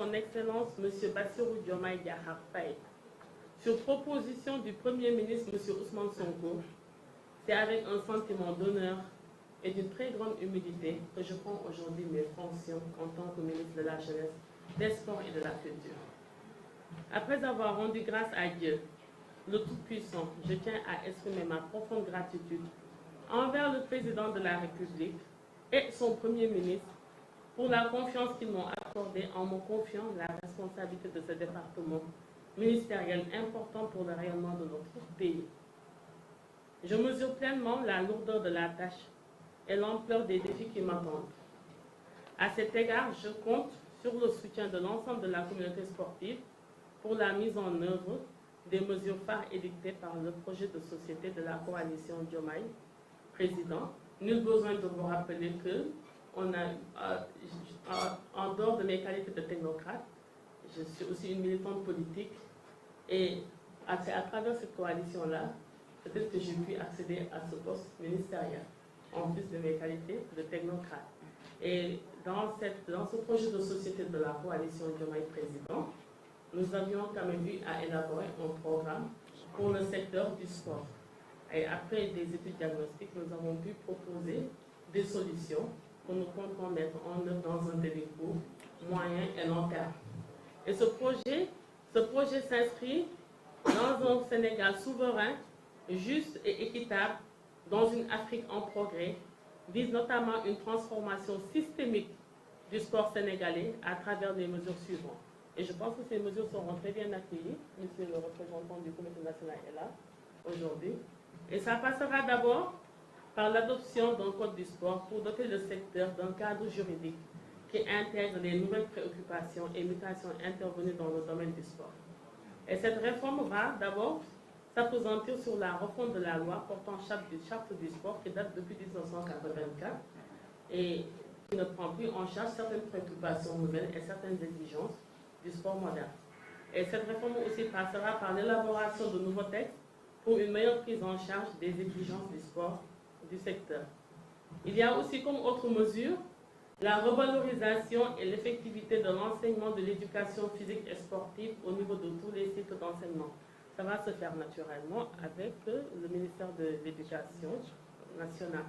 son Excellence M. Bassirou Diomaye Diakhar Faye, sur proposition du Premier ministre M. Ousmane Sonko, c'est avec un sentiment d'honneur et d'une très grande humilité que je prends aujourd'hui mes fonctions en tant que ministre de la Jeunesse, des Sports et de la Culture. Après avoir rendu grâce à Dieu, le Tout-Puissant, je tiens à exprimer ma profonde gratitude envers le Président de la République et son Premier ministre pour la confiance qu'ils m'ont accordée en me confiant la responsabilité de ce département ministériel important pour le rayonnement de notre pays. Je mesure pleinement la lourdeur de la tâche et l'ampleur des défis qui m'attendent. À cet égard, je compte sur le soutien de l'ensemble de la communauté sportive pour la mise en œuvre des mesures phares édictées par le projet de société de la coalition Diomaye Président. Nul besoin de vous rappeler que en dehors de mes qualités de technocrate, je suis aussi une militante politique et c'est à travers cette coalition-là, peut-être que j'ai pu accéder à ce poste ministériel, en plus de mes qualités de technocrate. Et dans ce projet de société de la coalition Diomaye Président, nous avions quand même eu à élaborer un programme pour le secteur du sport. Et après des études diagnostiques, nous avons pu proposer des solutions que nous comptons mettre en œuvre dans un délai court, moyen et long terme. Et ce projet s'inscrit dans un Sénégal souverain, juste et équitable, dans une Afrique en progrès, vise notamment une transformation systémique du sport sénégalais à travers les mesures suivantes. Et je pense que ces mesures seront très bien accueillies. Monsieur le représentant du Comité national est là aujourd'hui. Et ça passera d'abord par l'adoption d'un code du sport pour doter le secteur d'un cadre juridique qui intègre les nouvelles préoccupations et mutations intervenues dans le domaine du sport. Et cette réforme va d'abord s'appesantir sur la refonte de la loi portant charte du sport qui date depuis 1984 et qui ne prend plus en charge certaines préoccupations nouvelles et certaines exigences du sport moderne. Et cette réforme aussi passera par l'élaboration de nouveaux textes pour une meilleure prise en charge des exigences du sport du secteur. Il y a aussi comme autre mesure la revalorisation et l'effectivité de l'enseignement de l'éducation physique et sportive au niveau de tous les cycles d'enseignement. Ça va se faire naturellement avec le ministère de l'Éducation nationale.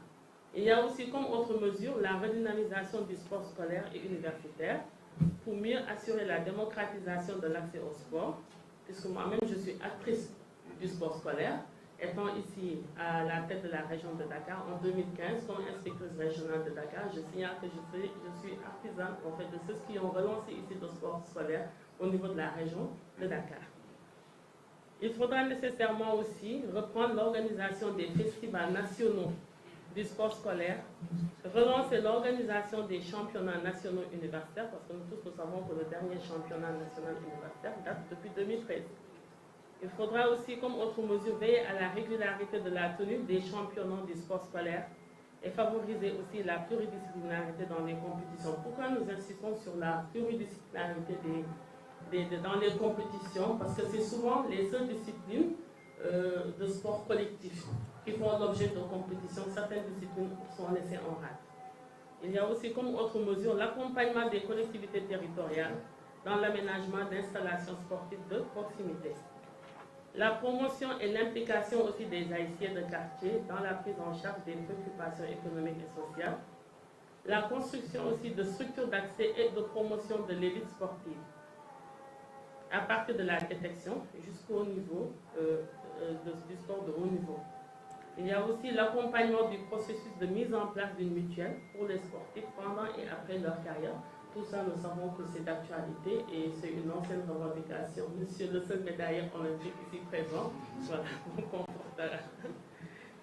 Il y a aussi comme autre mesure la redynamisation du sport scolaire et universitaire pour mieux assurer la démocratisation de l'accès au sport, puisque moi-même je suis actrice du sport scolaire, étant ici à la tête de la région de Dakar en 2015 comme inspectrice régionale de Dakar. Je signale que je suis artisane en fait, de ceux qui ont relancé ici le sport scolaire au niveau de la région de Dakar. Il faudra nécessairement aussi reprendre l'organisation des festivals nationaux du sport scolaire, relancer l'organisation des championnats nationaux universitaires, parce que nous tous nous savons que le dernier championnat national universitaire date depuis 2013. Il faudra aussi, comme autre mesure, veiller à la régularité de la tenue des championnats du sport scolaire et favoriser aussi la pluridisciplinarité dans les compétitions. Pourquoi nous insistons sur la pluridisciplinarité dans les compétitions? Parce que c'est souvent les seules disciplines de sport collectif qui font l'objet de compétitions. Certaines disciplines sont laissées en rade. Il y a aussi comme autre mesure l'accompagnement des collectivités territoriales dans l'aménagement d'installations sportives de proximité. La promotion et l'implication aussi des Haïtiens de quartier dans la prise en charge des préoccupations économiques et sociales. La construction aussi de structures d'accès et de promotion de l'élite sportive, à partir de la détection jusqu'au niveau du sport de haut niveau. Il y a aussi l'accompagnement du processus de mise en place d'une mutuelle pour les sportifs pendant et après leur carrière. Tout ça, nous savons que c'est d'actualité et c'est une ancienne revendication. Monsieur le seul médailleur olympique ici présent, voilà, vous confortera.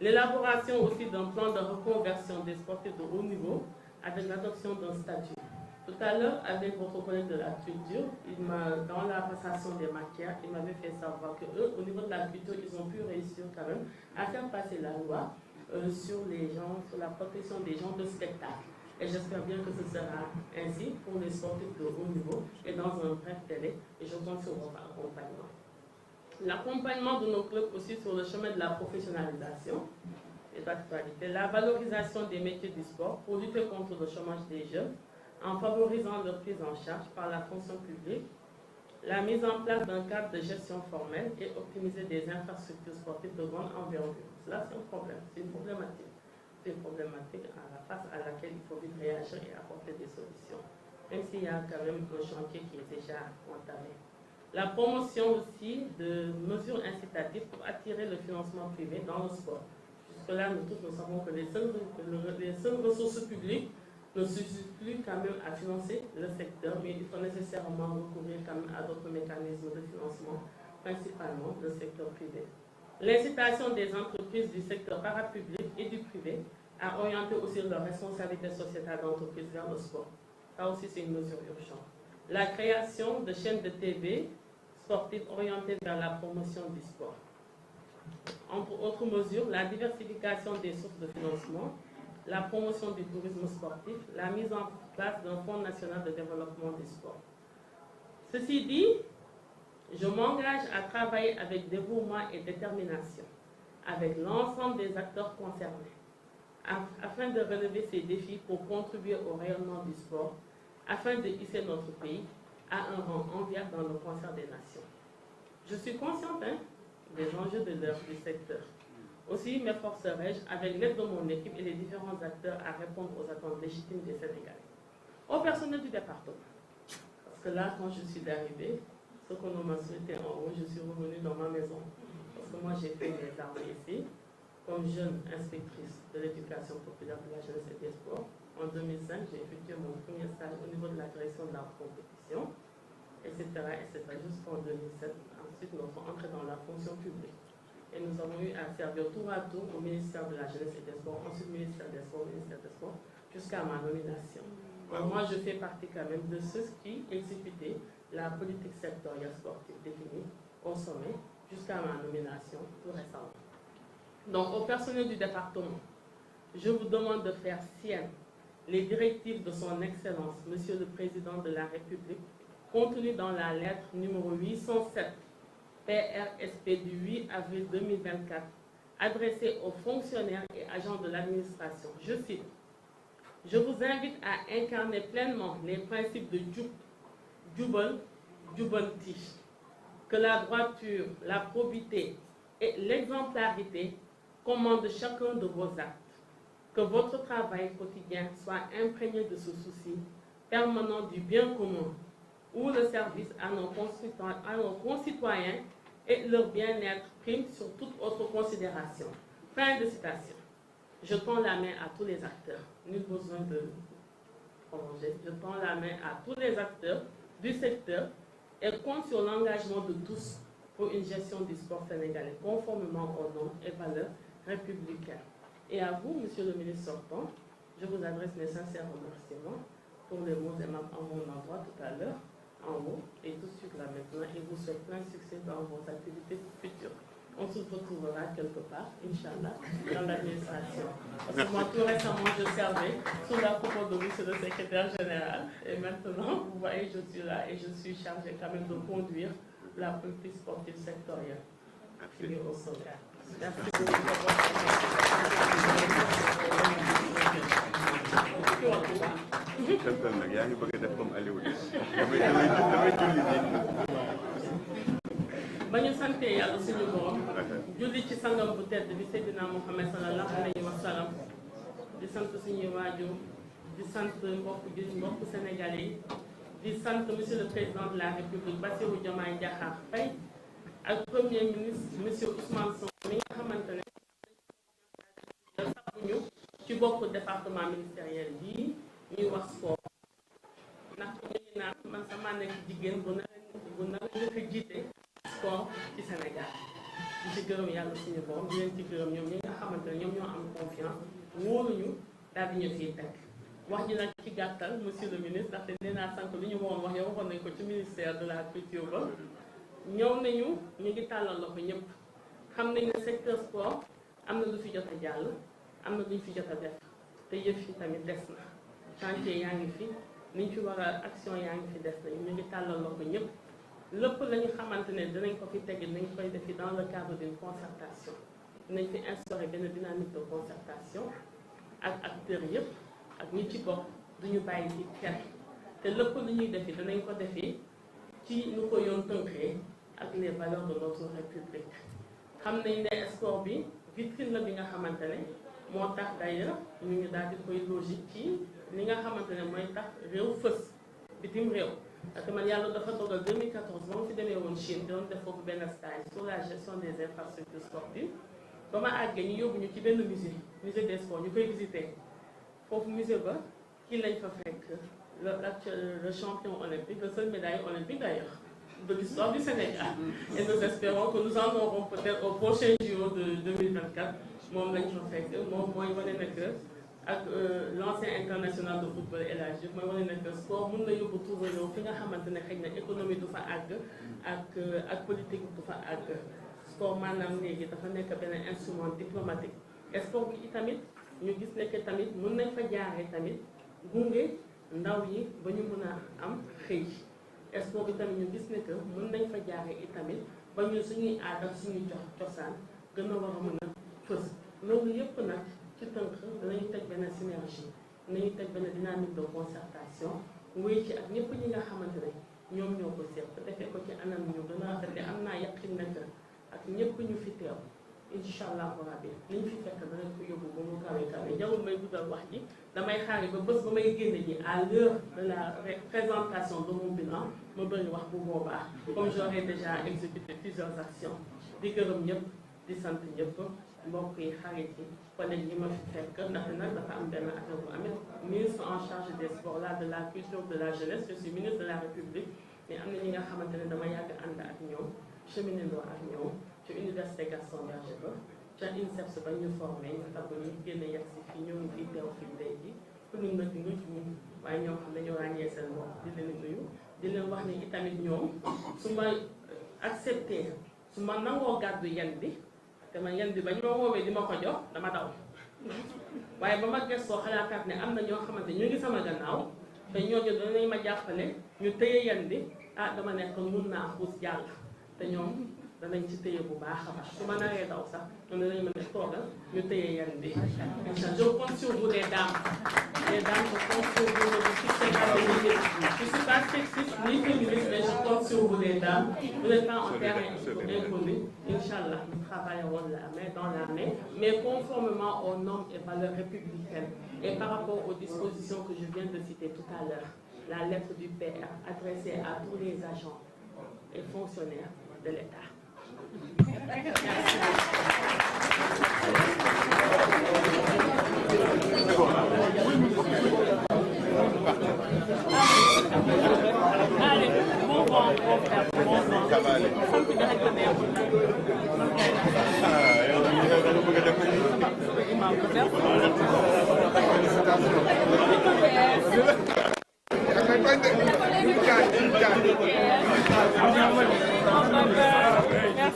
L'élaboration aussi d'un plan de reconversion des sportifs de haut niveau avec l'adoption d'un statut. Tout à l'heure, avec votre collègue de la culture, dans la passation des matières, il m'avait fait savoir qu'eux, au niveau de la culture, ils ont pu réussir quand même à faire passer la loi sur la protection des gens de spectacle. Et j'espère bien que ce sera ainsi pour les sportifs de haut niveau et dans un bref délai. Et je compte sur votre accompagnement. L'accompagnement de nos clubs aussi sur le chemin de la professionnalisation et d'actualité. La valorisation des métiers du sport pour lutter contre le chômage des jeunes en favorisant leur prise en charge par la fonction publique, la mise en place d'un cadre de gestion formelle et optimiser des infrastructures sportives de grande envergure. Cela, c'est un problème, c'est une problématique. C'est une problématique face à laquelle il faut vite réagir et apporter des solutions, même s'il y a quand même un chantier qui est déjà entamé. La promotion aussi de mesures incitatives pour attirer le financement privé dans le sport. Jusque-là, nous tous, nous savons que les seules ressources publiques ne suffisent plus quand même à financer le secteur, mais il faut nécessairement recourir quand même à d'autres mécanismes de financement, principalement le secteur privé. L'incitation des entreprises du secteur parapublic et du privé à orienter aussi leur responsabilité sociétale d'entreprise vers le sport. Ça aussi, c'est une mesure urgente. La création de chaînes de TV sportives orientées vers la promotion du sport. Entre autres mesures, la diversification des sources de financement, la promotion du tourisme sportif, la mise en place d'un fonds national de développement du sport. Ceci dit, je m'engage à travailler avec dévouement et détermination avec l'ensemble des acteurs concernés afin de relever ces défis pour contribuer au rayonnement du sport, afin de hisser notre pays à un rang enviable dans le concert des nations. Je suis consciente des enjeux de l'heure du secteur. Aussi m'efforcerai-je, avec l'aide de mon équipe et les différents acteurs, à répondre aux attentes légitimes des Sénégalais. Au personnel du département, parce que là, quand je suis arrivée, ce qu'on m'a souhaité en haut, je suis revenue dans ma maison. Parce que moi, j'ai fait mes armes ici, comme jeune inspectrice de l'éducation populaire de la jeunesse et des sports. En 2005, j'ai effectué mon premier stage au niveau de la direction de la compétition, etc., jusqu'en 2007. Ensuite, nous sommes entrés dans la fonction publique. Et nous avons eu à servir tour à tour au ministère de la Jeunesse et des Sports, ensuite ministère des Sports, jusqu'à ma nomination. Donc, moi, je fais partie quand même de ceux qui exécutaient la politique sectorielle sportive définie au sommet, jusqu'à ma nomination tout récemment. Donc, au personnel du département, je vous demande de faire sienne les directives de son Excellence, Monsieur le Président de la République, contenues dans la lettre numéro 807 PRSP du 8 avril 2024, adressée aux fonctionnaires et agents de l'administration. Je cite: « Je vous invite à incarner pleinement les principes de Jubal, Jubanti, que la droiture, la probité et l'exemplarité commandent chacun de vos actes. Que votre travail quotidien soit imprégné de ce souci permanent du bien commun, où le service à nos concitoyens et leur bien-être prime sur toute autre considération. » Fin de citation. Je tends la main à tous les acteurs. Nul besoin de prolonger. Je tends la main à tous les acteurs du secteur et compte sur l'engagement de tous pour une gestion du sport sénégalais conformément aux normes et valeurs républicaines. Et à vous, Monsieur le ministre sortant, je vous adresse mes sincères remerciements pour les mots aimables en mon endroit tout à l'heure, en haut, et tout de suite là maintenant, et vous souhaite plein de succès dans vos activités futures. On se retrouvera quelque part, Inch'Allah, dans l'administration. Parce que moi, tout récemment, je servais sous la coupe de monsieur le secrétaire général. Et maintenant, vous voyez, je suis là et je suis chargée quand même de conduire la politique sportive sectorielle qui est au sommet. Merci beaucoup. ba ñu sante yàlla suñu borom julli ci sangam bu tedd bi Seydina Muhammad sallallahu alayhi wa sallam di sant suñuy waajur di sant mbokk sénégalais yi di sant monsieur le président de la République Bassirou Diomaye Diakhar Faye ak premier ministre monsieur Ousmane Sonko mi nga xamante ne saxuñu ci bopp département ministériel bii ñuy wax sport ndax ñu ngi naan man sama nekk jigéen bu na nga ko jiite sport ci Sénégal di ci gërëm yàlla suñu borom di leen ci gërëm ñoom ñi nga xamante ne ñoom ñoo am confiance wóoruñu daal di ñu fiy teg wax ji nag ci gàttal monsieur le ministre ndaxte nee naa sànq li ñu waroon wax yow waxoon nañ ko ci ministère de la culture ba ñëw nañu ñu ngi tàllal loxo ñëpp xam nañ ne secteur sport am na lu fi jot a jàll am na lu ñu fi jot a def te yëf yi tamit des na chantier yaa ngi fi niñ fi war a action yaa ngi fi des na ñu ngi tàllal loxo ñëpp lépp la ñu xamante ne dinañ ko fi tegi dinañ koy defi dans le cadre d'une concertation dinañ fi instaurer benn dynamique de concertation ak acteurs yëpp ak ñi ci bokk duñu bàyyi ci kenn te lépp lu ñuy defi danañ ko defi ci nu ko yoon tënkee ak les valeurs de notre république. xam nañ ne sport bi vitrine la bi nga xamante ne moo tax d'ailleurs ñu ngi daal di koy logique ci li nga xamante ne mooy tax réew fës bitim réew. parce que man yàlla dafa dogal 2014 ba ma fi demee woon Chine doon def foofu benn stage sur la gestion des infrastructures sportives ba ma àggee ñu yóbbu ñu ci benn musée des sports ñu koy visiter foofu musée ba kii lañ fa fekk le champion olympique, le seul médaille olympique d'ailleurs de l'histoire du Sénégal. Et nous espérons que nous en aurons peut-être au prochain JO de 2024 moom lañ fa fekk moom mooy wane nekk ak l'ancien international de football El Hadji Diouf mooy wane nekk sport mun na yóbbu tur réew fi nga xamante ne xëy na économie du fa àgg ak politique du fa àgg. Sport maanaam léegi dafa nekk benn instrument diplomatique. Sport bi itamit ñu gis ne que tamit mun nañ fa jaaree tamit gunge ndaw yi ba ñu mun a am xëy. Sport bi tamit ñu gis ne que mun nañ fa jaaree itamit ba ñu suñuy aada suñuy cosaan gën a war a mën a fës. loolu yëpp nag ci tënk danañu teg benn synergie danañu teg benn dynamique de concertation wéy ci ak ñëpp ñi nga xamante ne ñoom ñoo ko seet defee ko ci anam ñu gën a rafet am naa yaqin nekk ak ñëpp ñu fi teew incha allah rabbi li ñu fi fekk danañ ko yóbbu ba mu kawe kawe jarul may guddal wax ji damay xaari ba bés ba may génne ji à l'heure de la présentation de mon bilan ma bëri wax bu boobaa comme j'aurais déjà exécuté plusieurs actions di gërëm ñëpp di sant ñëpp mbokk yi xarit yi collègues yi ma fi fekk ndaxte nag dafa am benn affaire bu amee ministre en charge des sports là de la culture de la jeunesse je suis ministre de la République mais am na ñi nga xamante ne dama yàgg ànd ak ñoom cheminando ak ñoom ci université Gaston Berger ba ca INSEPS ba ñu formé ñu tabb ñu génne yegg si fii ñoo ngi fii teew fii tey ji pour ñu nag nga juum waaye ñoo xam ne ñoo ràññee seen bopp di leen nuyu di leen wax ne itamit ñoom su ma accepté su ma nangoo gàddu yan bi te man yan bi ba ñu ma woowee di ma ko jox dama daw waaye ba ma gëstoo xalaataat ne am na ñoo xamante ñu ngi sama gannaaw te ñooñu danañ ma jàppale ñu téye yan bi dama nekk mun naa xuus jàll te ñoom danañ ci téye bu baax a baax su ma naree daw sax ñoom danañ mën a toogal ñu téye yan bi. je compte sur vous les dames je compte sur vous je suis pas sexiste ni féministe mais je compte sur vous les dames vous n'êtes pas en terrain inconnu Inch'Allah nous travaillerons la main dans la main mais conformément aux normes et valeurs républicaines et par rapport aux dispositions que je viens de citer tout à l'heure la lettre du PR adressée à tous les agents et fonctionnaires de l'État. Allez, bon vent, bon frère, bon vent. Ça va aller. Merci.